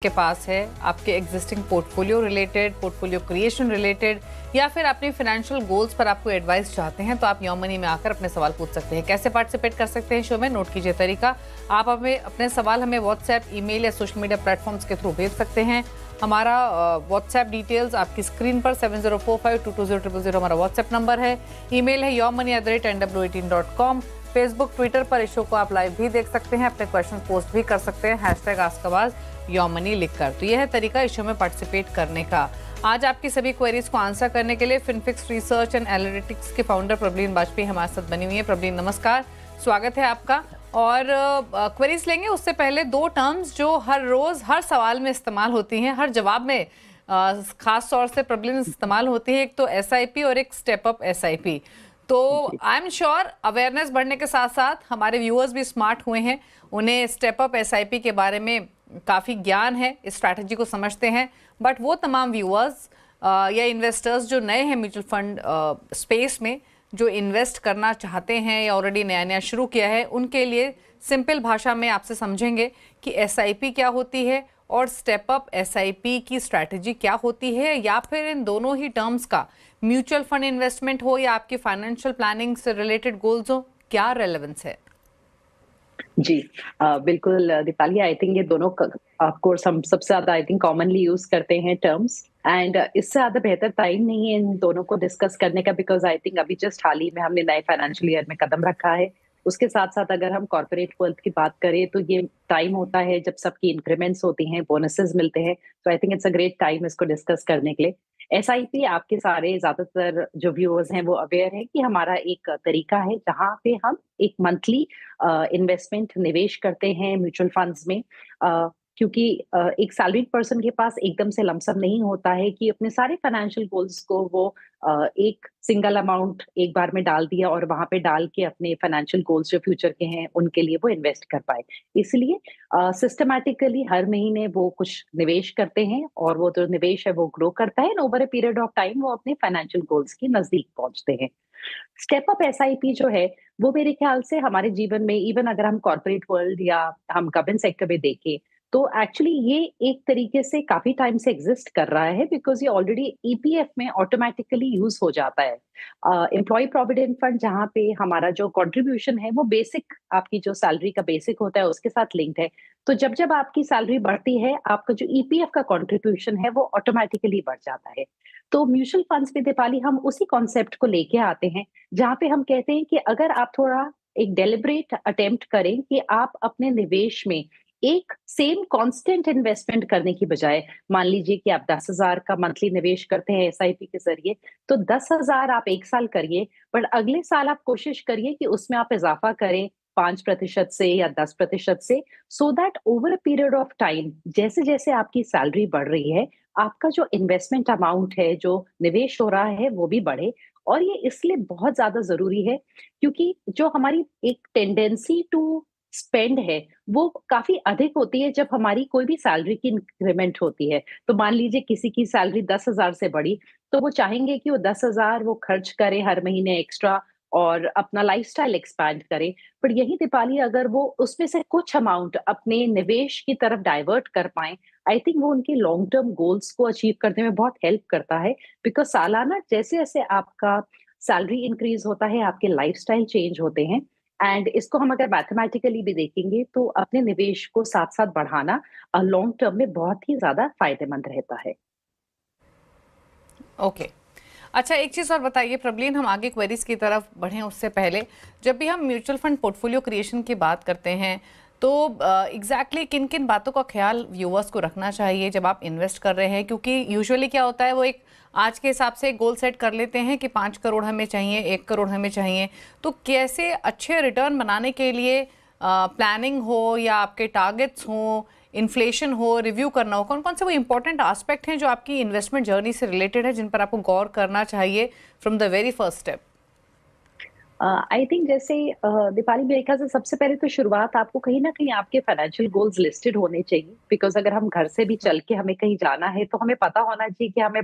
के पास है, आपके existing portfolio related, portfolio creation related, या फिर अपनी फाइनेंशियल गोल्स पर आपको एडवाइस चाहते हैं, तो आप योर मनी में आकर अपने सवाल पूछ सकते हैं। कैसे पार्टिसिपेट कर सकते हैं शो में? नोट कीजिए तरीका। आप हमें अपने सवाल व्हाट्सएप, ईमेल या सोशल मीडिया प्लेटफॉर्म्स के थ्रू भेज सकते हैं। हमारा व्हाट्सएप डिटेल्स आपकी स्क्रीन पर 7045220000 हमारा व्हाट्सएप नंबर है। ईमेल है yourmoney@nw18.com। फेसबुक, ट्विटर पर इस शो को आप लाइव भी देख सकते हैं, अपने क्वेश्चन पोस्ट भी कर सकते हैं #AskAwaz योर मनी लिखकर। तो यह है तरीका इस शो में पार्टिसिपेट करने का। आज आपकी सभी क्वेरीज को आंसर करने के लिए फिनफिक्स रिसर्च एंड एनालिटिक्स के फाउंडर प्रबलीन वाजपेयी हमारे साथ बनी हुई है। प्रबलीन, नमस्कार, स्वागत है आपका। और क्वेरीज लेंगे उससे पहले दो टर्म्स जो हर रोज हर सवाल में इस्तेमाल होती हैं, हर जवाब में खास तौर से प्रबलीन इस्तेमाल होती है। एक तो SIP और एक स्टेप अप SIP। तो आई एम श्योर अवेयरनेस बढ़ने के साथ साथ हमारे व्यूअर्स भी स्मार्ट हुए हैं, उन्हें स्टेप अप SIP के बारे में काफ़ी ज्ञान है, इस स्ट्रैटेजी को समझते हैं। बट वो तमाम व्यूअर्स या इन्वेस्टर्स जो नए हैं म्यूचुअल फंड स्पेस में, जो इन्वेस्ट करना चाहते हैं या ऑलरेडी नया नया शुरू किया है, उनके लिए सिंपल भाषा में आपसे समझेंगे कि SIP क्या होती है और स्टेप अप SIP की स्ट्रैटेजी क्या होती है, या फिर इन दोनों ही टर्म्स का म्यूचुअल फंड इन्वेस्टमेंट हो या आपकी फाइनेंशियल प्लानिंग से रिलेटेड गोल्स हो, क्या रेलेवेंस है? जी बिल्कुल दीपाली, आई थिंक ये दोनों ऑफ कोर्स हम सबसे ज्यादा आई थिंक कॉमनली यूज करते हैं टर्म्स, एंड इससे ज्यादा बेहतर टाइम नहीं है इन दोनों को डिस्कस करने का, बिकॉज आई थिंक अभी जस्ट हाल ही में हमने नए फाइनेंशियल ईयर में कदम रखा है। उसके साथ साथ अगर हम कॉर्पोरेट वर्ल्ड की बात करें तो ये टाइम होता है जब सबकी इंक्रीमेंट्स होती हैं, बोनसेस मिलते हैं। तो I think it's a great time इसको डिस्कस करने के लिए। SIP आपके सारे ज्यादातर जो व्यूअर्स हैं वो अवेयर है कि हमारा एक तरीका है जहां पे हम एक मंथली इन्वेस्टमेंट निवेश करते हैं म्यूचुअल फंड्स में, क्योंकि एक सैलरीड पर्सन के पास एकदम से लमसम नहीं होता है कि अपने सारे फाइनेंशियल गोल्स को वो एक सिंगल अमाउंट एक बार में डाल दिया और वहां पे डाल के अपने फाइनेंशियल गोल्स जो फ्यूचर के हैं उनके लिए वो इन्वेस्ट कर पाए। इसलिए सिस्टमैटिकली हर महीने वो कुछ निवेश करते हैं और वो जो निवेश है वो ग्रो करता है, over a period of time वो अपने फाइनेंशियल गोल्स के नजदीक पहुंचते हैं। स्टेप अप SIP जो है वो मेरे ख्याल से हमारे जीवन में, इवन अगर हम कॉर्पोरेट वर्ल्ड या हम गवर्नमेंट सेक्टर में देखें, तो एक्चुअली ये एक तरीके से काफी टाइम से एग्जिस्ट कर रहा है, बिकॉज ये ऑलरेडी EPF में ऑटोमेटिकली यूज हो जाता है। एम्प्लॉय प्रोविडेंट फंड जहाँ पे हमारा जो कंट्रीब्यूशन है वो बेसिक, आपकी जो सैलरी का बेसिक होता है उसके साथ लिंक्ड है। तो जब जब आपकी सैलरी बढ़ती है, आपका जो EPF का कंट्रीब्यूशन है वो ऑटोमेटिकली बढ़ जाता है। तो म्यूचुअल फंड्स में दीपाली हम उसी कॉन्सेप्ट को लेके आते हैं, जहाँ पे हम कहते हैं कि अगर आप थोड़ा एक डेलिब्रेट अटेम्प्ट करें कि आप अपने निवेश में एक सेम कांस्टेंट इन्वेस्टमेंट करने की बजाय, मान लीजिए कि आप 10,000 का मंथली निवेश करते हैं SIP के जरिए, तो 10,000 आप एक साल करिए, पर अगले साल आप कोशिश करिए कि उसमें आप इजाफा करें 5% से या 10% से, so that over a period of time जैसे जैसे आपकी सैलरी बढ़ रही है, आपका जो इन्वेस्टमेंट अमाउंट है, जो निवेश हो रहा है, वो भी बढ़े। और ये इसलिए बहुत ज्यादा जरूरी है क्योंकि जो हमारी एक टेंडेंसी टू स्पेंड है वो काफी अधिक होती है जब हमारी कोई भी सैलरी की इंक्रीमेंट होती है। तो मान लीजिए किसी की सैलरी 10,000 से बढ़ी, तो वो चाहेंगे कि वो 10,000 वो खर्च करे हर महीने एक्स्ट्रा और अपना लाइफस्टाइल एक्सपैंड करे। पर यही दीपाली, अगर वो उसमें से कुछ अमाउंट अपने निवेश की तरफ डाइवर्ट कर पाए, आई थिंक वो उनके लॉन्ग टर्म गोल्स को अचीव करने में बहुत हेल्प करता है। बिकॉज सालाना जैसे जैसे आपका सैलरी इंक्रीज होता है, आपके लाइफस्टाइल चेंज होते हैं, एंड इसको हम अगर मैथमेटिकली भी देखेंगे तो अपने निवेश को साथ साथ बढ़ाना लॉन्ग टर्म में बहुत ही ज्यादा फायदेमंद रहता है। ओके। अच्छा, एक चीज़ और बताइए प्रबलीन, हम आगे क्वेरीज की तरफ बढ़ें उससे पहले, जब भी हम म्यूचुअल फंड पोर्टफोलियो क्रिएशन की बात करते हैं तो एग्जैक्टली किन किन बातों का ख्याल व्यूअर्स को रखना चाहिए जब आप इन्वेस्ट कर रहे हैं? क्योंकि यूजुअली क्या होता है, वो एक आज के हिसाब से एक गोल सेट कर लेते हैं कि 5 करोड़ हमें चाहिए, 1 करोड़ हमें चाहिए। तो कैसे अच्छे रिटर्न बनाने के लिए प्लानिंग हो या आपके टारगेट्स हो, इन्फ्लेशन हो, रिव्यू करना हो, कौन कौन से वो इंपॉर्टेंट एस्पेक्ट हैं जो आपकी इन्वेस्टमेंट जर्नी से रिलेटेड है, जिन पर आपको गौर करना चाहिए from the very first step? I think जैसे दीपाली, मेरे ख्याल से सबसे पहले तो शुरुआत आपको कहीं ना कहीं आपके फाइनेंशियल गोल्स लिस्टेड होने चाहिए। बिकॉज अगर हम घर से भी चल के हमें कहीं जाना है तो हमें पता होना चाहिए कि हमें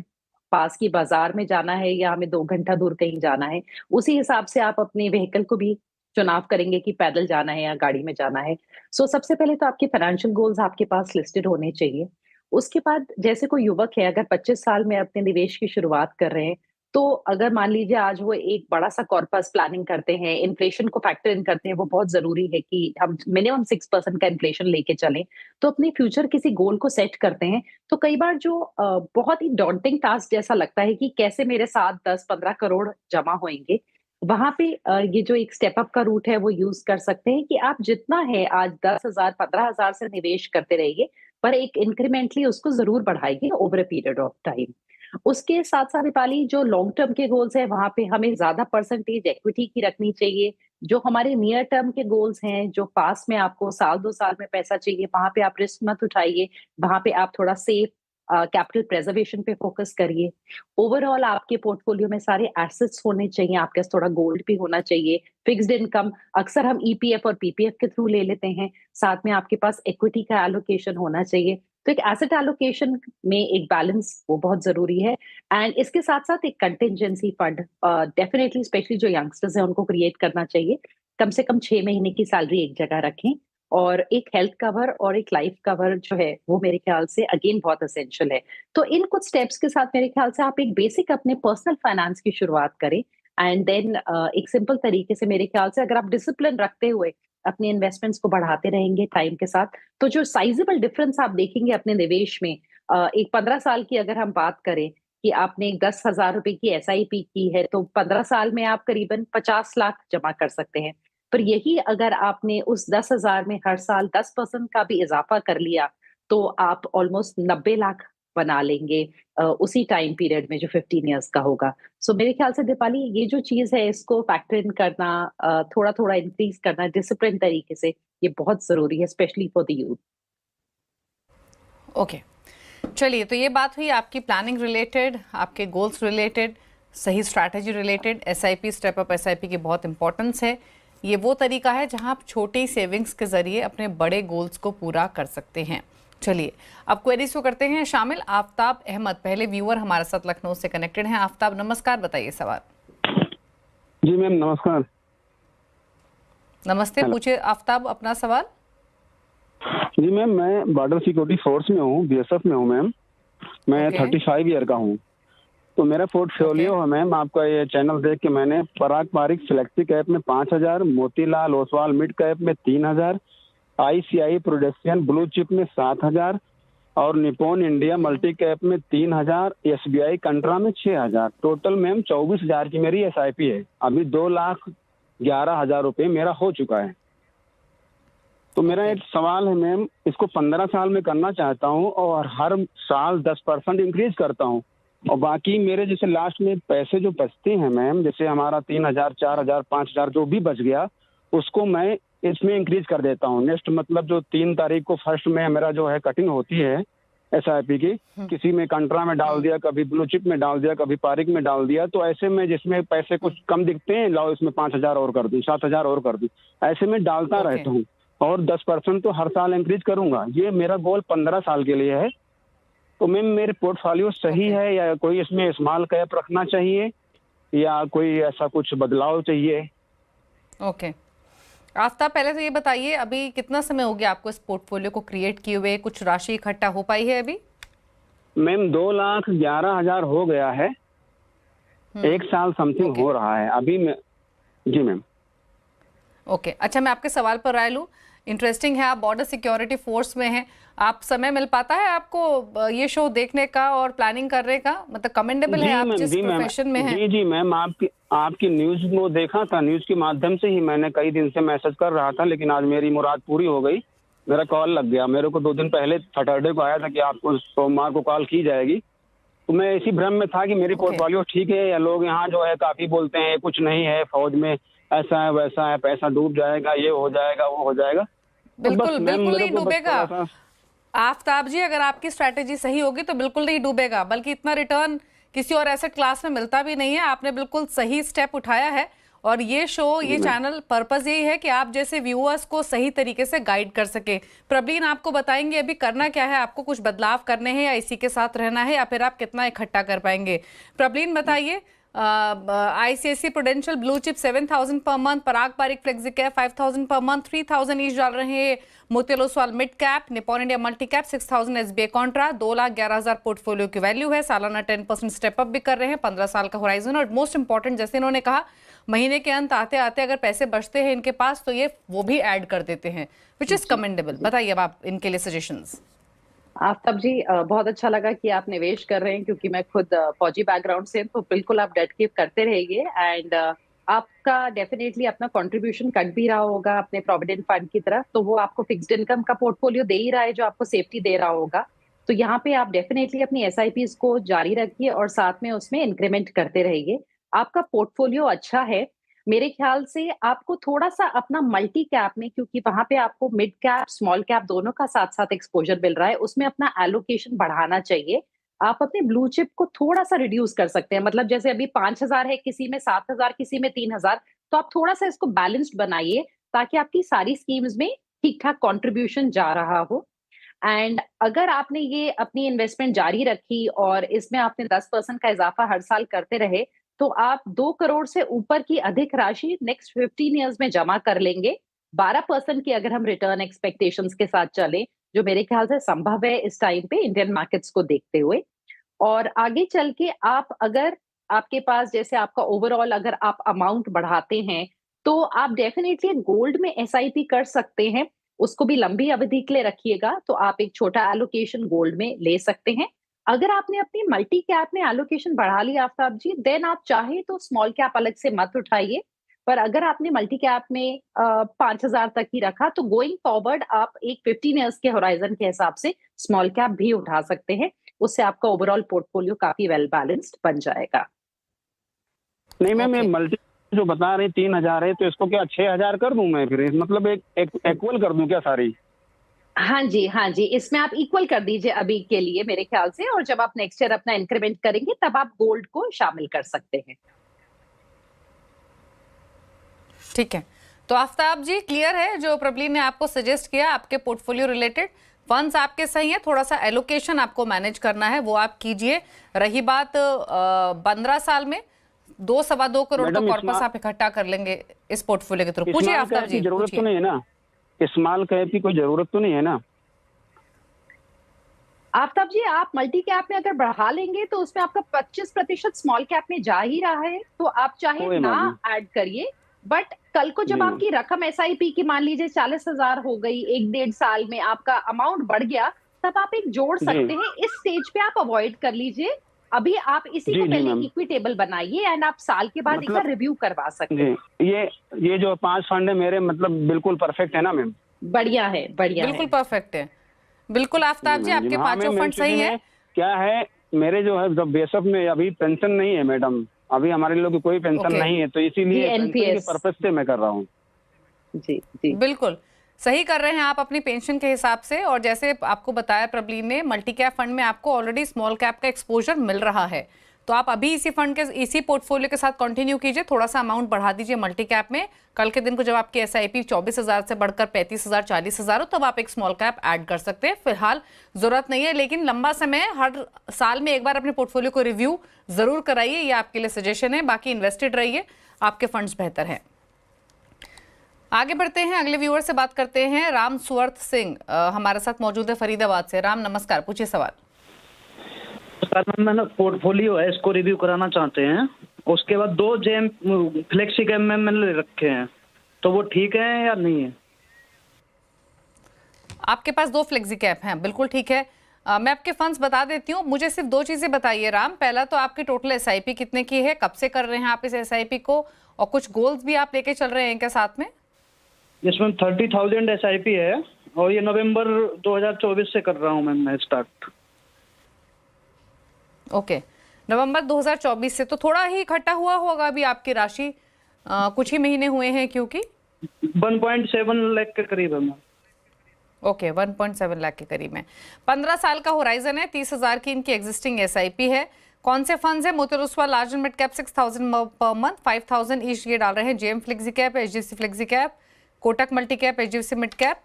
पास की बाजार में जाना है या हमें 2 घंटा दूर कहीं जाना है। उसी हिसाब से आप अपने व्हीकल को भी चुनाव करेंगे कि पैदल जाना है या गाड़ी में जाना है। सो सबसे पहले तो आपके फाइनेंशियल गोल्स आपके पास लिस्टेड होने चाहिए। उसके बाद जैसे कोई युवक है अगर 25 साल में अपने निवेश की शुरुआत कर रहे हैं, तो अगर मान लीजिए आज वो एक बड़ा-सा कॉर्पस प्लानिंग करते हैं, इन्फ्लेशन को फैक्टर इन करते हैं, वो बहुत ज़रूरी है कि हम मिनिमम 6% का इन्फ्लेशन लेके चलें। तो अपने फ्यूचर किसी गोल को सेट करते हैं, तो कई बार जो बहुत ही डॉन्टिंग टास्क जैसा लगता है कि कैसे मेरे साथ 10-15 करोड़ जमा होएँगे, वहाँ पे ये जो एक स्टेप अप का रूट है वो यूज़ कर सकते हैं कि आप जितना है आज 10,000 15,000 से निवेश करते रहिए, पर एक इंक्रीमेंटली उसको ज़रूर बढ़ाइए over a period of time. उसके साथ-साथ दीपाली जो लॉन्ग टर्म के गोल्स हैं, वहाँ पे हमें ज़्यादा परसेंटेज इक्विटी की रखनी चाहिए। जो हमारे नियर टर्म के गोल्स हैं, जो पास में आपको साल 2 साल में पैसा चाहिए, वहाँ पे आप रिस्क मत उठाइए। वहाँ पे आप थोड़ा सेफ कैपिटल प्रिजर्वेशन पे फोकस करिए। ओवरऑल आपके पोर्टफोलियो में सारे एसेट्स होने चाहिए, आपके पास थोड़ा गोल्ड भी होना चाहिए, फिक्स्ड इनकम अक्सर हम ईपीएफ और पीपीएफ के थ्रू ले लेते हैं। साथ में आपके पास इक्विटी का एलोकेशन होना चाहिए। तो एक एसेट एलोकेशन में एक बैलेंस वो बहुत ज़रूरी है एंड इसके साथ-साथ एक कंटिंजेंसी फंड डेफिनिटली स्पेशली जो यंगस्टर्स हैं उनको क्रिएट करना चाहिए। कम से कम 6 महीने की सैलरी एक जगह रखें और एक हेल्थ कवर और एक लाइफ कवर जो है वो मेरे ख्याल से अगेन बहुत एसेंशियल है। तो इन कुछ स्टेप्स के साथ मेरे ख्याल से आप एक बेसिक अपने पर्सनल फाइनेंस की शुरुआत करें एंड देन एक सिंपल तरीके से मेरे ख्याल से अगर आप डिसिप्लिन रखते हुए अपने इन्वेस्टमेंट्स को बढ़ाते रहेंगे टाइम के साथ, तो जो साइजेबल डिफरेंस आप देखेंगे अपने निवेश में एक 15 साल की अगर हम बात करें कि आपने 10,000 रुपए की एसआईपी की है, तो 15 साल में आप करीबन 50 लाख जमा कर सकते हैं। पर यही अगर आपने उस 10,000 में हर साल 10% का भी इज़ाफ़ा कर लिया, तो आप ऑलमोस्ट 90 लाख बना लेंगे उसी टाइम पीरियड में जो 15 इयर्स का होगा। सो मेरे ख्याल से दीपाली ये जो चीज़ है इसको फैक्टर इन करना थोड़ा-थोड़ा इंक्रीज़ करना डिसिप्लिन तरीके से, ये बहुत ज़रूरी है specially for the youth. Okay, चलिए, तो ये बात हुई आपकी प्लानिंग रिलेटेड, आपके गोल्स रिलेटेड, सही strategy related. SIP, step up SIP की बहुत इंपॉर्टेंस है। ये वो तरीका है जहां आप छोटी सेविंग्स के जरिए अपने बड़े गोल्स को पूरा कर सकते हैं। चलिए, अब क्वेरीज को करते हैं शामिल। आफ्ताब अहमद पहले व्यूअर हमारे साथ लखनऊ से कनेक्टेड हैं। आफ्ताब नमस्कार, बताइए सवाल। जी मैम नमस्कार। नमस्ते, पूछिए आफ्ताब अपना सवाल। जी मैम, मैं बॉर्डर सिक्योरिटी फोर्स में हूँ, बीएसएफ में हूँ मैम। मैं 35 ईयर का हूँ। तो मेरा पोर्टफोलियो है मैम, आपका ये चैनल देख के मैंने पराग पारिक फ्लेक्सी कैप में 5,000, मोतीलाल ओसवाल मिड कैप में 3,000, आईसीआई प्रोडक्शन ब्लू चिप में 7,000 और निपोन इंडिया मल्टी कैप में 3,000, एसबीआई कंट्रा में 6,000। टोटल मैम 24,000 की मेरी एसआईपी है। अभी 2,11,000 रुपये मेरा हो चुका है। तो मेरा एक सवाल है मैम, इसको 15 साल में करना चाहता हूँ और हर साल 10% इंक्रीज करता हूँ और बाकी मेरे जैसे लास्ट में पैसे जो बचते हैं मैम, जैसे हमारा 3,000, 4,000, 5,000 जो भी बच गया उसको मैं इसमें इंक्रीज कर देता हूँ। नेक्स्ट मतलब जो 3 तारीख को फर्स्ट में मेरा जो है कटिंग होती है एसआईपी की, किसी में कंट्रा में डाल दिया, कभी ब्लू चिप में डाल दिया, कभी पारिक में डाल दिया। तो ऐसे में जिसमें पैसे कुछ कम दिखते हैं, लाओ इसमें 5,000 और कर दूं, 7,000 और कर दूं, ऐसे में डालता रहता हूँ और 10% तो हर साल इंक्रीज करूंगा। ये मेरा गोल 15 साल के लिए है। तो मैम मेरे पोर्टफोलियो सही है या कोई इसमें स्मॉल कैप रखना चाहिए या कोई ऐसा कुछ बदलाव चाहिए? ओके, आफ्ताब पहले तो ये बताइए, अभी कितना समय हो गया आपको इस पोर्टफोलियो को क्रिएट किए हुए? कुछ राशि इकट्ठा हो पाई है अभी? मैम 2,11,000 हो गया है। 1 साल समथिंग हो रहा है अभी मैं। जी मैम। ओके, अच्छा, मैं आपके सवाल पर राय लूँ। इंटरेस्टिंग है, आप बॉर्डर सिक्योरिटी फोर्स में हैं। आप समय मिल पाता है आपको ये शो देखने का और प्लानिंग करने का? मतलब कमेंडेबल है आप जिस प्रोफेशन में हैं। जी मैम, आपकी न्यूज को देखा था, न्यूज के माध्यम से ही मैंने कई दिन से मैसेज कर रहा था, लेकिन आज मेरी मुराद पूरी हो गई। मेरा कॉल लग गया। मेरे को 2 दिन पहले सैटरडे को आया था कि आपको सोमवार को कॉल की जाएगी। तो मैं इसी भ्रम में था कि मेरी पोर्टफोलियो ठीक है या लोग यहाँ जो है काफी बोलते हैं कुछ नहीं है, फौज में ऐसा है वैसा है, पैसा डूब जाएगा, ये हो जाएगा वो हो जाएगा। बिल्कुल बिल्कुल नहीं डूबेगा आफ्ताब जी। अगर आपकी स्ट्रैटेजी सही होगी तो बिल्कुल नहीं डूबेगा, बल्कि इतना रिटर्न किसी और एसेट क्लास में मिलता भी नहीं है। आपने बिल्कुल सही स्टेप उठाया है और ये शो, ये चैनल पर्पस यही है कि आप जैसे व्यूअर्स को सही तरीके से गाइड कर सके। प्रवीण आपको बताएंगे अभी करना क्या है, आपको कुछ बदलाव करने हैं या इसी के साथ रहना है, या फिर आप कितना इकट्ठा कर पाएंगे। प्रवीण बताइए, ICIC prudential blue chip 7,000 per month, Parag Parikh flexi cap 5,000 per month, 3,000 each डाल रहे हैं Motilal Oswal mid cap, Nippon India multi cap 6,000 SBI contra, 2,11,000 portfolio की वैल्यू है, सालाना 10% स्टेप अप भी कर रहे हैं, 15 साल का होराइजन, और मोस्ट इंपॉर्टेंट जैसे इन्होंने कहा महीने के अंत आते आते अगर पैसे बचते हैं इनके पास तो ये वो भी ऐड कर देते हैं, विच इज कमेंडेबल। बताइए अब आप इनके लिए सजेशंस। आफ्ताब जी, बहुत अच्छा लगा कि आप निवेश कर रहे हैं, क्योंकि मैं खुद फौजी बैकग्राउंड से हूं, तो बिल्कुल आप डेट कीप करते रहिए। एंड आपका डेफिनेटली अपना कंट्रीब्यूशन कट भी रहा होगा अपने प्रोविडेंट फंड की तरफ, तो वो आपको फिक्स्ड इनकम का पोर्टफोलियो दे ही रहा है जो आपको सेफ्टी दे रहा होगा। तो यहाँ पे आप डेफिनेटली अपनी एसआईपीज को जारी रखिए और साथ में उसमें इंक्रीमेंट करते रहिए। आपका पोर्टफोलियो अच्छा है। मेरे ख्याल से आपको थोड़ा सा अपना मल्टी कैप में, क्योंकि वहां पे आपको मिड कैप स्मॉल कैप दोनों का साथ साथ एक्सपोजर मिल रहा है, उसमें अपना एलोकेशन बढ़ाना चाहिए। आप अपने ब्लू चिप को थोड़ा सा रिड्यूस कर सकते हैं, मतलब जैसे अभी 5,000 है किसी में, 7,000 किसी में, 3,000, तो आप थोड़ा सा इसको बैलेंस्ड बनाइए ताकि आपकी सारी स्कीम्स में ठीक ठाक कॉन्ट्रीब्यूशन जा रहा हो। एंड अगर आपने ये अपनी इन्वेस्टमेंट जारी रखी और इसमें आपने 10% का इजाफा हर साल करते रहे, तो आप 2 करोड़ से ऊपर की अधिक राशि नेक्स्ट 15 इयर्स में जमा कर लेंगे। 12% की अगर हम रिटर्न एक्सपेक्टेशंस के साथ चले, जो मेरे ख्याल से संभव है इस टाइम पे इंडियन मार्केट्स को देखते हुए। और आगे चल के आप अगर आपके पास जैसे आपका ओवरऑल अगर आप अमाउंट बढ़ाते हैं, तो आप डेफिनेटली गोल्ड में एसआईपी कर सकते हैं। उसको भी लंबी अवधि के लिए रखिएगा, तो आप एक छोटा एलोकेशन गोल्ड में ले सकते हैं। अगर आपने अपनी मल्टी कैप में एलोकेशन बढ़ा लिया आफ्ताब जी, देन आप चाहे तो स्मॉल कैप अलग से मत उठाइए। पर अगर आपने मल्टी कैप में 5,000 तक ही रखा, तो गोइंग फॉरवर्ड आप एक 15 इयर्स के होराइजन के हिसाब से स्मॉल कैप भी उठा सकते हैं। उससे आपका ओवरऑल पोर्टफोलियो काफी वेल बैलेंस्ड बन जाएगा। नहीं मैम, Okay. ये मल्टी जो बता रही 3,000 है, तो इसको क्या 6,000 कर दूं मैं फिर? मतलब एक इक्वल कर दूं क्या सारी? हाँ जी, हाँ जी, इसमें आप इक्वल कर दीजिए अभी के लिए मेरे ख्याल से, और जब आप नेक्स्ट ईयर अपना इंक्रीमेंट करेंगे तब आप गोल्ड को शामिल कर सकते हैं। ठीक है, तो आफ्ताब जी क्लियर है जो प्रबलीन ने आपको सजेस्ट किया आपके पोर्टफोलियो रिलेटेड। फंड्स आपके सही है, थोड़ा सा एलोकेशन आपको मैनेज करना है, वो आप कीजिए। रही बात 15 साल में 2-2.25 करोड़ का मैडम, कॉर्पस आप इकट्ठा कर लेंगे इस पोर्टफोलियो के थ्रू। पूछिए स्मॉल आफ्ताब कैप जी, की जरूरत पूछिए। तो नहीं है ना? स्मॉल कैप की कोई जरूरत तो नहीं है ना? आफ्ताब जी, आप मल्टी कैप में अगर बढ़ा लेंगे तो उसमें आपका 25% स्मॉल कैप में जा ही रहा है, तो आप चाहे कोई ना बात नहीं। ऐड करिए। बट कल को जब जी। आपकी रकम एसआईपी की मान लीजिए 40,000 हो गई, 1-1.5 साल में आपका अमाउंट बढ़ गया, तब आप एक जोड़ जी। सकते हैं। इस स्टेज पे आप अवॉइड कर लीजिए। अभी आप इसी जी, को जी, पहले मैम। इक्विटेबल बनाइए एंड आप साल के बाद एक मतलब- बार रिव्यू करवा सकते हैं। जी, ये जो 5 फंड है मेरे, मतलब बिल्कुल परफेक्ट है ना मैम? बढ़िया है, बढ़िया बिल्कुल है। परफेक्ट है। बिल्कुल आफ्ताब जी, आपके हाँ पांचों मैम, फंड सही है। क्या है, मेरे जो है जब बेसअप में अभी पेंशन नहीं है मैडम, अभी हमारे लोग की कोई पेंशन Okay. नहीं है, तो इसीलिए जी, पेंशन के NPS। पर्पज से मैं कर रहा हूँ। जी जी, बिल्कुल सही कर रहे हैं आप अपनी पेंशन के हिसाब से। और जैसे आपको बताया प्रबलीन ने, मल्टी कैप फंड में आपको ऑलरेडी स्मॉल कैप का एक्सपोजर मिल रहा है, तो आप अभी इसी फंड के इसी पोर्टफोलियो के साथ कंटिन्यू कीजिए। थोड़ा सा अमाउंट बढ़ा दीजिए मल्टी कैप में। कल के दिन को जब आपकी एसआईपी 24,000 से बढ़कर 35,000 40,000 हो, तब आप एक स्मॉल कैप ऐड कर सकते हैं। फिलहाल जरूरत नहीं है, लेकिन लंबा समय हर साल में एक बार अपने पोर्टफोलियो को रिव्यू जरूर कराइए, ये आपके लिए सजेशन है। बाकी इन्वेस्टेड रहिए, आपके फंड्स बेहतर हैं। आगे बढ़ते हैं, अगले व्यूअर से बात करते हैं। राम सुअर्थ सिंह हमारे साथ मौजूद है फरीदाबाद से। राम नमस्कार, पूछिए सवाल। सर मैंने पोर्टफोलियो है, इसको रिव्यू कराना चाहते हैं। उसके बाद 2 जेम फ्लेक्सी कैप में मैंने रखे हैं, तो वो ठीक है या नहीं है? आपके पास 2 फ्लेक्सी कैप हैं, बिल्कुल ठीक है। मैं आपके फंड्स बता देती हूँ। मुझे सिर्फ 2 चीजें बताइए राम। पहला तो आपकी टोटल एसआईपी कितने की है, कब से कर रहे हैं आप इस एसआईपी को, और कुछ गोल्स भी आप लेके चल रहे हैं इनके साथ में? इसमें 30,000 एसआईपी है और ये नवंबर 2024 से कर रहा हूँ मैं स्टार्ट। ओके, नवंबर 2024 से, तो थोड़ा ही इकट्ठा हुआ होगा अभी आपकी राशि, कुछ ही महीने हुए हैं क्योंकि 1.7 लाख के करीब है मैम। ओके, 1.7 लाख के करीब है। 15 साल का होराइजन है, 30,000 की इनकी एग्जिस्टिंग एसआईपी है। कौन से फंड्स है? Motilal Oswal large and mid cap 6,000 per month, 5,000 each ये डाल रहे हैं। JM flexi cap, HDFC flexi cap, Kotak multi cap, HDFC mid cap,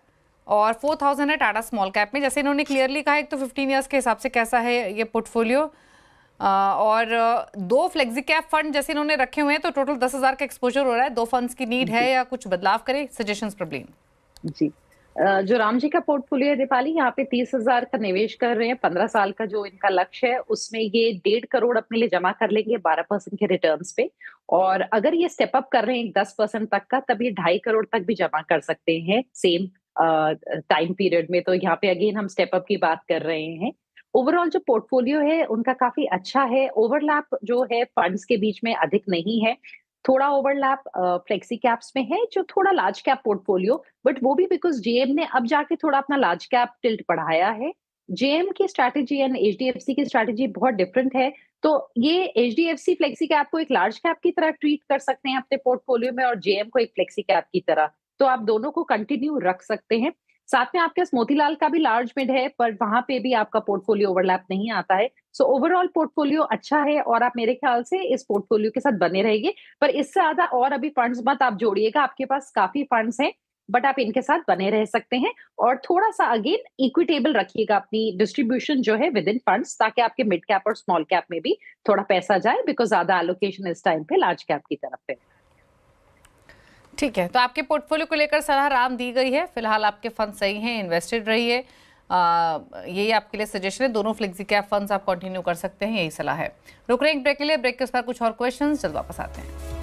और 4,000 है टाटा स्मॉल कैप में। जैसे इन्होंने क्लियरली कहा, एक तो 15 ईयर्स के हिसाब से कैसा है ये पोर्टफोलियो, और 2 फ्लेक्सी कैप फंड जैसे इन्होंने रखे हुए हैं, तो टोटल 10,000 का एक्सपोजर हो रहा है। 2 फंड्स की नीड है या कुछ बदलाव करें? सजेशंस प्रॉब्लम जी। जो राम जी का पोर्टफोलियो है दीपाली, यहाँ पे 30,000 का निवेश कर रहे हैं। 15 साल का जो इनका लक्ष्य है उसमें ये 1.5 करोड़ अपने लिए जमा कर लेंगे 12% के रिटर्न्स पे। और अगर ये स्टेप अप कर रहे हैं 10% तक का, तब ये 2.5 करोड़ तक भी जमा कर सकते हैं सेम टाइम पीरियड में। तो यहाँ पे अगेन हम स्टेप अप की बात कर रहे हैं। ओवरऑल जो पोर्टफोलियो है उनका काफी अच्छा है। ओवरलैप जो है फंड्स के बीच में अधिक नहीं है। थोड़ा ओवरलैप फ्लेक्सी कैप्स में है, जो थोड़ा लार्ज कैप पोर्टफोलियो, बट वो भी बिकॉज जेएम ने अब जाके थोड़ा अपना लार्ज कैप टिल्ट बढ़ाया है। जेएम की स्ट्रैटेजी एंड एचडीएफसी की स्ट्रैटेजी बहुत डिफरेंट है। तो ये एचडीएफसी फ्लेक्सी कैप को एक लार्ज कैप की तरह ट्रीट कर सकते हैं अपने पोर्टफोलियो में, और जेएम को एक फ्लेक्सी कैप की तरह। तो आप दोनों को कंटिन्यू रख सकते हैं। साथ में आपके पास मोतीलाल का भी लार्ज मिड है, पर वहां पे भी आपका पोर्टफोलियो ओवरलैप नहीं आता है। सो ओवरऑल पोर्टफोलियो अच्छा है, और आप मेरे ख्याल से इस पोर्टफोलियो के साथ बने रहिए। पर इससे ज्यादा और अभी फंड्स मत आप जोड़िएगा, आपके पास काफी फंड्स हैं, बट आप इनके साथ बने रह सकते हैं। और थोड़ा सा अगेन इक्विटेबल रखिएगा अपनी डिस्ट्रीब्यूशन जो है विद इन फंड्स, ताकि आपके मिड कैप और स्मॉल कैप में भी थोड़ा पैसा जाए, बिकॉज ज्यादा एलोकेशन इस टाइम पे लार्ज कैप की तरफ है। ठीक है, तो आपके पोर्टफोलियो को लेकर सलाह राम दी गई है। फिलहाल आपके फंड सही हैं, इन्वेस्टेड रहिए। यही आपके लिए सजेशन है। दोनों फ्लेक्सी कैप फंड्स आप कंटिन्यू कर सकते हैं, यही सलाह है। रुक रहे हैं एक ब्रेक के लिए। ब्रेक के उस पर कुछ और क्वेश्चंस, जल्द वापस आते हैं।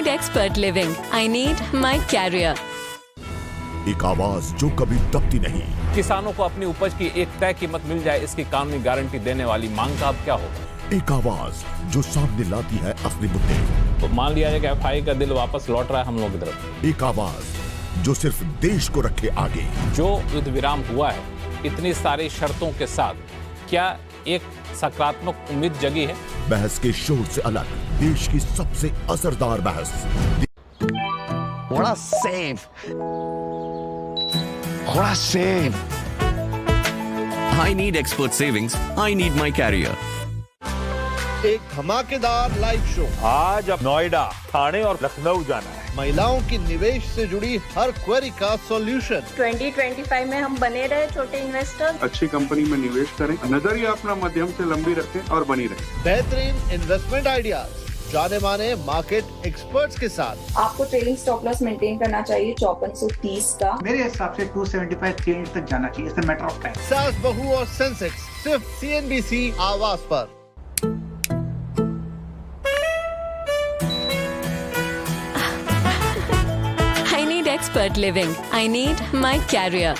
Expert living. I need my carrier. एक आवाज जो कभी दबती नहीं। किसानों को अपनी उपज की एक तय कीमत मिल जाए, इसकी कानूनी गारंटी देने वाली मांग का अब क्या होगा? एक आवाज जो सामने लाती है असली मुद्दे। तो मान लिया जाए कि एफआई का दिल वापस लौट रहा है हम लोग की तरफ। एक आवाज जो सिर्फ देश को रखे आगे। जो युद्ध विराम हुआ है इतनी सारी शर्तों के साथ, क्या एक सकारात्मक उम्मीद जगी है? बहस के शोर से अलग देश की सबसे असरदार बहस। थोड़ा सेफ, थोड़ा safe. I need expert savings. I need my carrier. एक धमाकेदार लाइव शो। आज अब नोएडा, ठाणे और लखनऊ जाना है। महिलाओं की निवेश से जुड़ी हर क्वेरी का सॉल्यूशन। 2025 में हम बने रहे छोटे इन्वेस्टर। अच्छी कंपनी में निवेश करें, नजरिया अपना मध्यम से लंबी रखें और बनी रहें। बेहतरीन इन्वेस्टमेंट आइडियाज जाने माने मार्केट एक्सपर्ट्स के साथ। आपको ट्रेलिंग स्टॉप लॉस मेंटेन करना चाहिए 5430 का। मेरे हिसाब से 275 3 तक जाना चाहिए, it's a matter of time. सास बहू और सेंसेक्स सिर्फ सीएनबीसी आवाज पर। I need expert living. I need my carrier.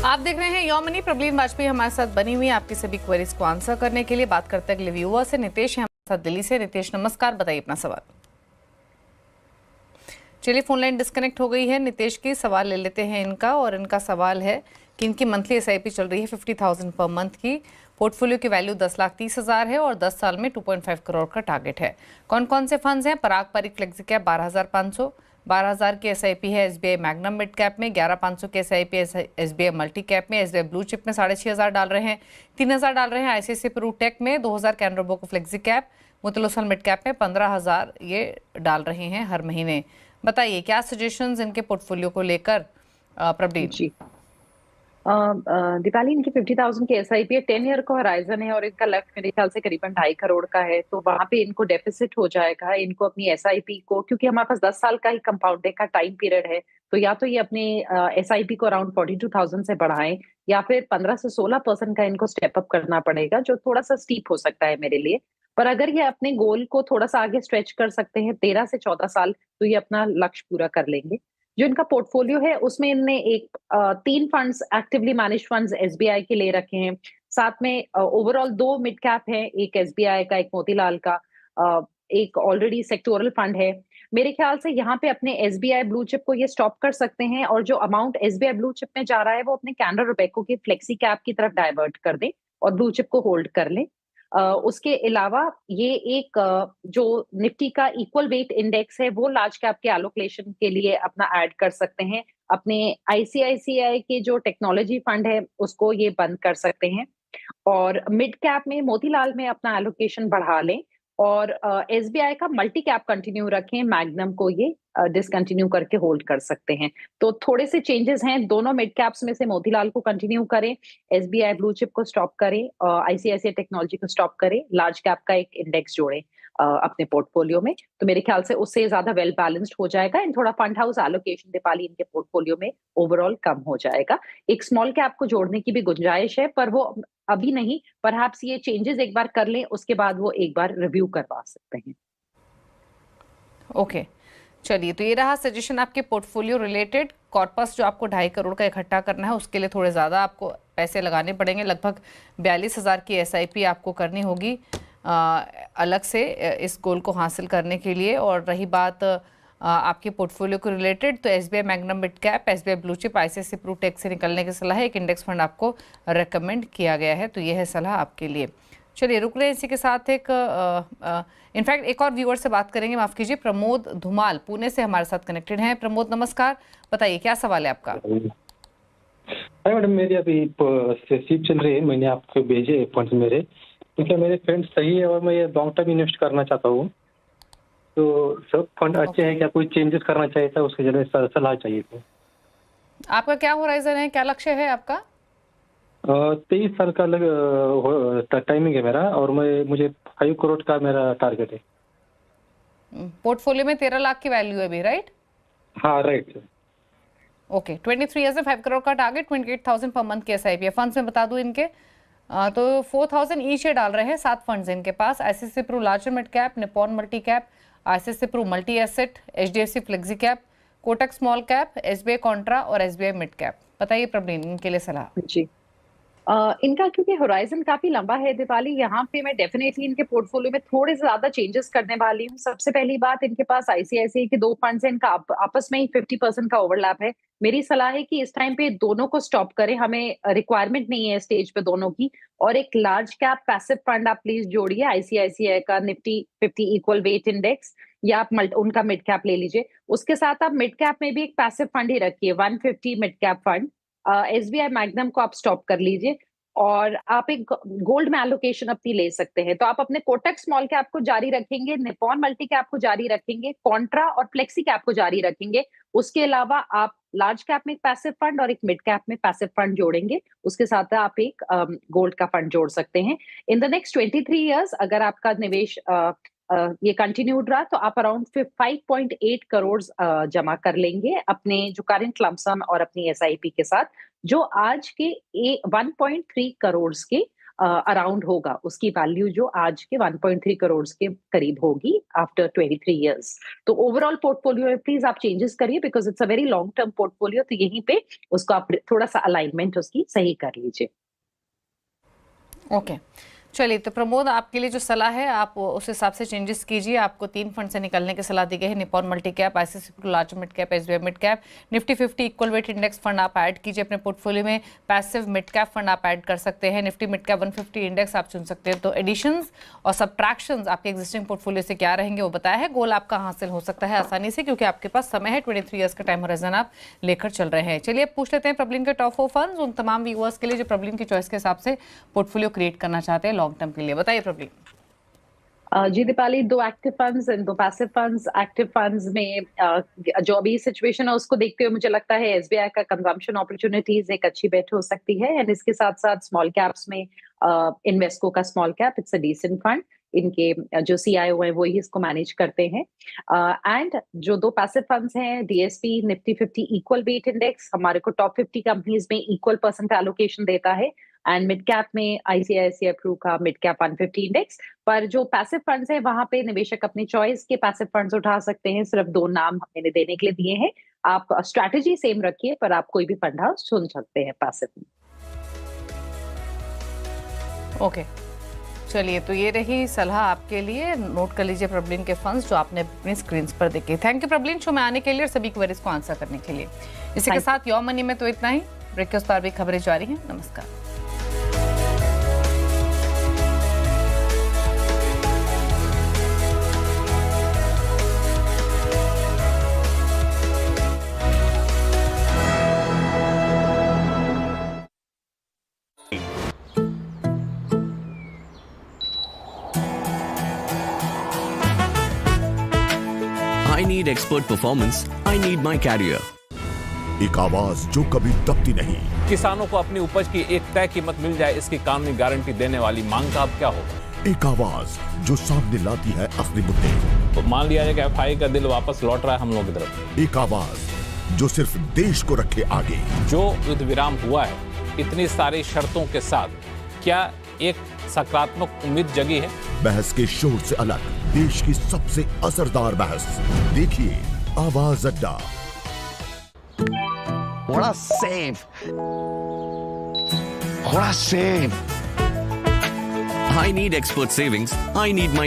आप देख रहे हैं योर मनी। प्रबलीन वाजपेयी हमारे साथ बनी हुई है आपकी सभी क्वेरीज को आंसर करने के लिए। बात करते हैं अगले व्यूअर से। नितेश है हमारे साथ दिल्ली से। नितेश नमस्कार, बताइए अपना सवाल। चलिए फोन लाइन डिस्कनेक्ट हो गई है नितेश की। सवाल ले लेते हैं इनका, और इनका सवाल है कि इनकी मंथली SIP चल रही है 50,000 पर मंथ की। पोर्टफोलियो की वैल्यू 10,30,000 है और 10 साल में 2.5 करोड़ का टारगेट है। कौन कौन से फंड्स हैं? पराग पारिक फ्लेक्सी कैप 12,500, 12,000 की SIP है SBI मैग्नम मिड कैप में, 11,500 की SIP है SBI मल्टी कैप में, SBI ब्लू चिप में 6,500 डाल रहे हैं, 3,000 डाल रहे हैं ICICI प्रू टेक में, 2,000 Canara bank flexi cap, Motilal Oswal mid cap में 15,000 ये डाल रहे हैं हर महीने। बताइए क्या सजेशंस इनके पोर्टफोलियो को लेकर प्रदीप जी? दीपाली, इनकी 50,000 की SIP है, 10 ईयर का होराइजन है और इनका लेफ्ट मेरे ख्याल से करीबन 2.5 करोड़ का है, तो वहां पे इनको डेफिसिट हो जाएगा। इनको अपनी SIP को, क्योंकि हमारे पास 10 साल का ही कंपाउंडिंग का टाइम पीरियड है, तो या तो ये अपने SIP को अराउंड 42,000 से बढ़ाएं या फिर 15 से 16% का इनको स्टेप अप करना पड़ेगा, जो थोड़ा सा स्टीप हो सकता है मेरे लिए। पर अगर ये अपने गोल को थोड़ा सा आगे स्ट्रेच कर सकते हैं 13 से 14 साल, तो ये अपना लक्ष्य पूरा कर लेंगे। जो इनका पोर्टफोलियो है उसमें इनने 3 funds actively manage funds SBI के ले रखे हैं, साथ में ओवरऑल 2 मिड कैप है, एक SBI का, एक मोतीलाल का, एक ऑलरेडी सेक्टोरल फंड है। मेरे ख्याल से यहाँ पे अपने SBI ब्लू चिप को ये स्टॉप कर सकते हैं और जो अमाउंट SBI ब्लू चिप में जा रहा है वो अपने कैनरा रोबेको की फ्लेक्सी कैप की तरफ डाइवर्ट कर दें और ब्लू चिप को होल्ड कर लें। उसके अलावा ये एक जो निफ्टी का इक्वल वेट इंडेक्स है वो लार्ज कैप के एलोकेशन के लिए अपना ऐड कर सकते हैं। अपने ICICI के जो टेक्नोलॉजी फंड है उसको ये बंद कर सकते हैं और मिड कैप में मोतीलाल में अपना एलोकेशन बढ़ा लें और SBI का मल्टी कैप कंटिन्यू रखें, मैग्नम को ये डिसकंटिन्यू करके होल्ड कर सकते हैं। तो थोड़े से चेंजेस हैं, दोनों मिड कैप्स में से मोतीलाल को कंटिन्यू करें, SBI ब्लू चिप को स्टॉप करें, ICICI टेक्नोलॉजी को स्टॉप करें, लार्ज कैप का एक इंडेक्स जोड़ें अपने पोर्टफोलियो में, तो मेरे ख्याल से उससे ज्यादा वेल बैलेंस्ड हो जाएगा एंड थोड़ा फंड हाउस एलोकेशन दीपाली इनके पोर्टफोलियो में ओवरऑल कम हो जाएगा। एक स्मॉल कैप को जोड़ने की भी गुंजाइश है, पर वो अभी नहीं, परहैप्स ये चेंजेस एक बार कर लें, उसके बाद वो एक बार रिव्यू करवा सकते हैं। ओके, चलिए, तो ये रहा सजेशन आपके पोर्टफोलियो रिलेटेड। कॉर्पस जो आपको 2.5 करोड़ का इकट्ठा करना है उसके लिए थोड़े ज़्यादा आपको पैसे लगाने पड़ेंगे, लगभग 42,000 की SIP आपको करनी होगी अलग से इस गोल को हासिल करने के लिए। और रही बात आपके पोर्टफोलियो को रिलेटेड, तो SBI Magnum mid cap, SBI blue chip, ICICI Pru tech से निकलने की सलाह है। एक इंडेक्स फंड आपको रेकमेंड किया गया है, तो ये है सलाह आपके लिए। चलिए, रुक रहे हैं इसी के साथ इनफैक्ट एक और व्यूअर से बात करेंगे, माफ़ कीजिए, प्रमोद धुमाल पुणे से हमारे साथ कनेक्टेड हैं। प्रमोद नमस्कार, बताइए क्या सवाल है आपका? मैडम, मेरी अभी SIP चल रही है, मैंने आपको भेजे फंड्स मेरे, तो क्या मेरे फ्रेंड्स सही है और मैं ये लॉन्ग टर्म इन्वेस्ट करना चाहता हूँ, तो सब फंड अच्छे हैं क्या? कोई चेंजेस करना चाहिए था, उसके लिए सलाह चाहिए थी। आपका क्या होराइजन है, क्या लक्ष्य है आपका? 23 साल का टाइमिंग है मेरा और मुझे 5 करोड़ का मेरा टारगेट है। पोर्टफोलियो में 13 लाख की वैल्यू है अभी, राइट? हाँ, राइट। ओके, 23 ईयर्स में 5 करोड़ का टारगेट, 28,000 पर मंथ के SIP है। फंड्स में बता दूं इनके, तो 4,000 ईच डाल रहे हैं, 7 फंड्स इनके पास। ICICI Pru large mid cap, Nippon multi cap, ICICI Pru multi asset, HDFC flexi cap, Kotak small cap, SBI contra और SBI मिड कैप। बताइए प्रवीण, इनके लिए सलाह। जी, इनका क्योंकि होराइजन काफी लंबा है दीपाली, यहाँ पे मैं डेफिनेटली इनके पोर्टफोलियो में थोड़े ज्यादा चेंजेस करने वाली हूँ। सबसे पहली बात, इनके पास ICICI के 2 फंड्स हैं, इनका आपस में ही 50% का ओवरलैप है। मेरी सलाह है कि इस टाइम पे दोनों को स्टॉप करें, हमें रिक्वायरमेंट नहीं है स्टेज पे दोनों की। और एक लार्ज कैप पैसिव फंड आप प्लीज जोड़िए, ICICI का निफ्टी 50 इक्वल वेट इंडेक्स, या आप उनका मिड कैप ले लीजिए। उसके साथ आप मिड कैप में भी एक पैसिव फंड ही रखिए, 150 mid cap fund. SBI magnum को आप स्टॉप कर लीजिए और आप एक गोल्ड में एलोकेशन अपनी ले सकते हैं। तो आप अपने कोटक स्मॉल कैप को जारी रखेंगे, निप्पॉन मल्टी कैप को जारी रखेंगे, कॉन्ट्रा और फ्लेक्सी कैप को जारी रखेंगे। उसके अलावा आप लार्ज कैप में एक पैसिव फंड और एक मिड कैप में पैसिव फंड जोड़ेंगे। उसके साथ आप एक गोल्ड का फंड जोड़ सकते हैं। इन द नेक्स्ट 23 ईयर्स अगर आपका निवेश ये कंटिन्यूड रहा तो आप अराउंड 5.8 करोड़ जमा कर लेंगे अपने जो करंट लमसम और अपनी SIP के साथ, जो आज के 1.3 करोड़ के अराउंड होगा। उसकी वैल्यू जो आज के 1.3 करोड़ के करीब होगी आफ्टर 23 इयर्स। तो ओवरऑल पोर्टफोलियो में प्लीज आप चेंजेस करिए, because it's a very long term portfolio, तो यहीं पे उसको आप थोड़ा सा अलाइनमेंट उसकी सही कर लीजिए। ओके, चलिए, तो प्रमोद, आपके लिए जो सलाह है आप उस हिसाब से चेंजेस कीजिए। आपको 3 फंड से निकलने की सलाह दी गई है। Nippon multi cap, ICICI large mid cap, SBI mid cap, Nifty 50 equal weight index fund आप ऐड कीजिए अपने पोर्टफोलियो में। पैसिव मिड कैप फंड आप ऐड कर सकते हैं। निफ्टी मिड कैप 150 इंडेक्स आप चुन सकते हैं। तो एडिशंस और सब्ट्रैक्शंस आपके एग्जिस्टिंग पोर्टफोलियो से क्या रहेंगे वो बताया है। गोल आपका हासिल हो सकता है आसानी से, क्योंकि आपके पास समय है। 23 ईयर्स का टाइम होराइजन आप लेकर चल रहे हैं। चलिए, अब पूछ लेते हैं प्रबलिन के टॉप 4 फंड्स उन तमाम व्यूअर्स के लिए जो प्रबलिन की चॉइस के हिसाब से पोर्टफोलियो क्रिएट करना चाहते हैं लॉन्ग टर्म के लिए। बताइए प्रबलिन। जी Deepali, 2 active funds and 2 passive funds. Active funds में जो अभी सिचुएशन है उसको देखते हुए मुझे लगता है एसबीआई का कंजम्पशन अपॉर्चुनिटीज एक अच्छी बेट हो सकती है। एंड इसके साथ साथ स्मॉल कैप्स में इन्वेस्को का small cap, it's a decent fund. इनके जो सीआईओ है वो ही इसको मैनेज करते हैं। एंड जो 2 पैसिव फंड्स हैं, DSP Nifty 50 equal weight index हमारे को टॉप 50 कंपनीज में इक्वल परसेंट एलोकेशन देता है। एंड मिड कैप में आईसीआईसीआई प्रू का मिड कैप 150 इंडेक्स। पर जो पैसिव फंड्स है वहां पे निवेशक अपनी चॉइस के पैसिव फंड्स उठा सकते हैं। सिर्फ 2 नाम मैंने देने के लिए दिए हैं। आप स्ट्रैटेजी सेम रखिए, पर आप कोई भी फंड हाउस चुन सकते हैं पैसिव में। ओके, चलिए, तो ये रही सलाह आपके लिए। नोट कर लीजिए प्रबलिन के फंड्स जो आपने अपनी स्क्रीन पर देखे। थैंक यू प्रबलिन, शो में आने के लिए और सभी क्वेरीज को आंसर करने के लिए। इसी के साथ योर मनी में तो इतना ही। ब्रेक के उस पार भी खबरें जारी हैं। नमस्कार। I need expert performance. I need my carrier. एक आवाज जो कभी दबती नहीं। किसानों को अपनी उपज की एक तय कीमत मिल जाए, इसकी कानूनी गारंटी देने वाली मांग का अब क्या होगा? एक आवाज जो सामने लाती है असली मुद्दे। तो मान लिया जाए कि एफआई का दिल वापस लौट रहा है हम लोगों की तरफ। एक आवाज जो सिर्फ देश को रखे आगे। जो युद्ध विराम हुआ है, इतनी सारी शर्तों के साथ, क्या एक सकारात्मक उम्मीद जगी है? बहस के शोर से अलग देश की सबसे असरदार बहस देखिए आवाज अड्डा। What a save! What a save! I need expert savings. I need my